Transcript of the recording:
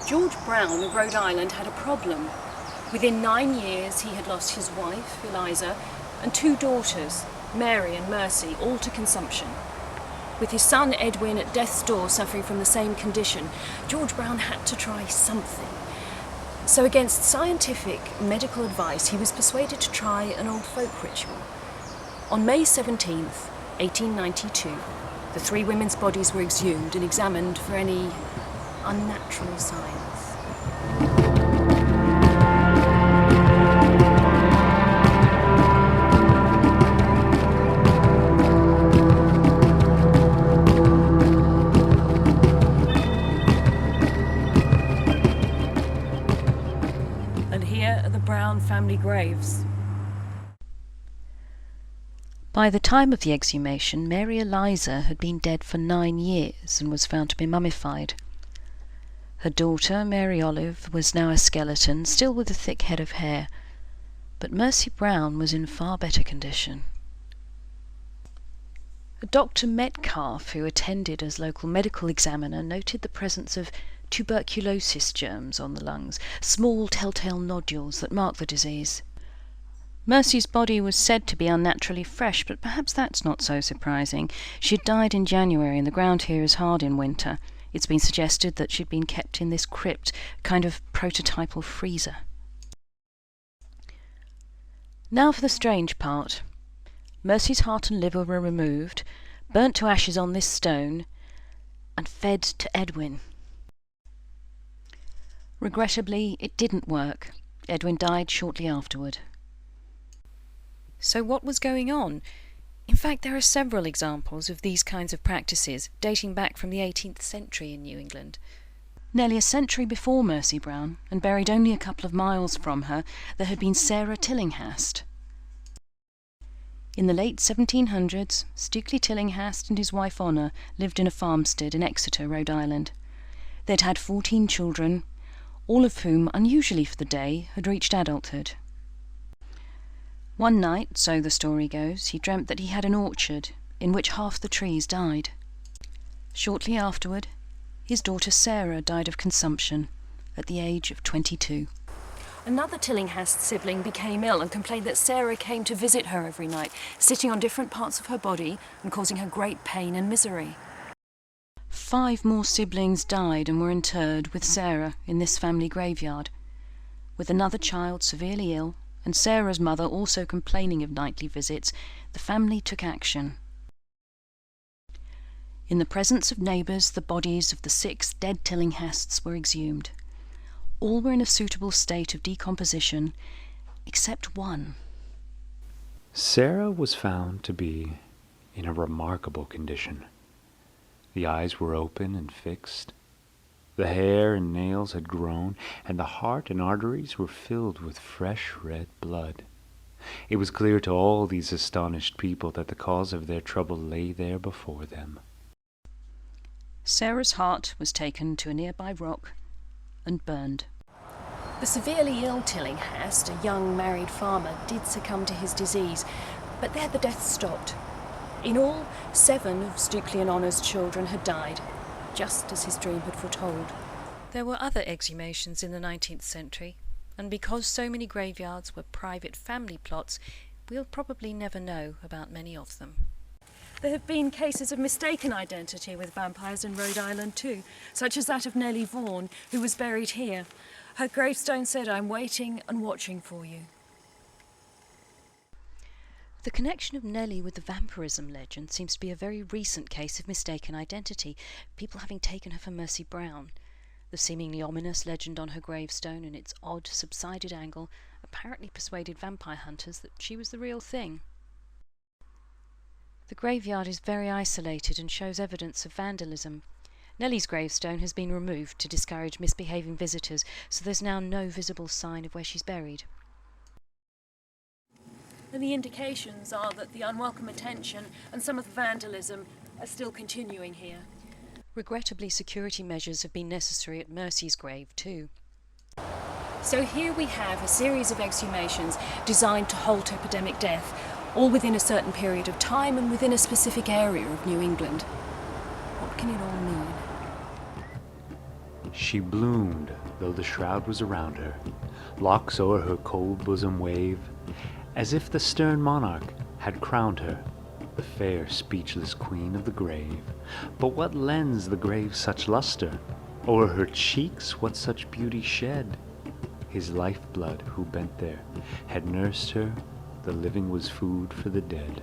George Brown of Rhode Island had a problem. Within 9 years, he had lost his wife, Eliza, and 2 daughters, Mary and Mercy, all to consumption. With his son Edwin at death's door suffering from the same condition, George Brown had to try something. So against scientific medical advice, he was persuaded to try an old folk ritual. On May 17th, 1892, the 3 women's bodies were exhumed and examined for any unnatural signs. And here are the Brown family graves. By the time of the exhumation, Mary Eliza had been dead for 9 years and was found to be mummified. Her daughter, Mary Olive, was now a skeleton, still with a thick head of hair, but Mercy Brown was in far better condition. Dr. Metcalf, who attended as local medical examiner, noted the presence of tuberculosis germs on the lungs, small telltale nodules that mark the disease. Mercy's body was said to be unnaturally fresh, but perhaps that's not so surprising. She had died in January and the ground here is hard in winter. It's been suggested that she'd been kept in this crypt, kind of prototypal freezer. Now for the strange part. Mercy's heart and liver were removed, burnt to ashes on this stone, and fed to Edwin. Regrettably, it didn't work. Edwin died shortly afterward. So what was going on? In fact, there are several examples of these kinds of practices dating back from the 18th century in New England. Nearly a century before Mercy Brown, and buried only a couple of miles from her, there had been Sarah Tillinghast. In the late 1700s, Stukely Tillinghast and his wife Honor lived in a farmstead in Exeter, Rhode Island. They'd had 14 children, all of whom, unusually for the day, had reached adulthood. One night, so the story goes, he dreamt that he had an orchard in which half the trees died. Shortly afterward, his daughter Sarah died of consumption at the age of 22. Another Tillinghast sibling became ill and complained that Sarah came to visit her every night, sitting on different parts of her body and causing her great pain and misery. 5 more siblings died and were interred with Sarah in this family graveyard. With another child severely ill, and Sarah's mother also complaining of nightly visits, the family took action. In the presence of neighbours, the bodies of the 6 dead Tillinghasts were exhumed. All were in a suitable state of decomposition, except one. Sarah was found to be in a remarkable condition. The eyes were open and fixed. The hair and nails had grown, and the heart and arteries were filled with fresh red blood. It was clear to all these astonished people that the cause of their trouble lay there before them. Sarah's heart was taken to a nearby rock and burned. The severely ill Tillinghast, a young married farmer, did succumb to his disease, but there the death stopped. In all, 7 of Stukely and Honor's children had died, just as his dream had foretold. There were other exhumations in the 19th century, and because so many graveyards were private family plots, we'll probably never know about many of them. There have been cases of mistaken identity with vampires in Rhode Island too, such as that of Nellie Vaughan, who was buried here. Her gravestone said, "I'm waiting and watching for you." The connection of Nellie with the vampirism legend seems to be a very recent case of mistaken identity, people having taken her for Mercy Brown. The seemingly ominous legend on her gravestone and its odd subsided angle apparently persuaded vampire hunters that she was the real thing. The graveyard is very isolated and shows evidence of vandalism. Nellie's gravestone has been removed to discourage misbehaving visitors, so there's now no visible sign of where she's buried. And the indications are that the unwelcome attention and some of the vandalism are still continuing here. Regrettably, security measures have been necessary at Mercy's grave too. So here we have a series of exhumations designed to halt epidemic death, all within a certain period of time and within a specific area of New England. What can it all mean? She bloomed, though the shroud was around her, locks o'er her cold bosom wave, as if the stern monarch had crowned her, the fair, speechless queen of the grave. But what lends the grave such lustre? O'er her cheeks what such beauty shed? His lifeblood, who bent there, had nursed her, the living was food for the dead.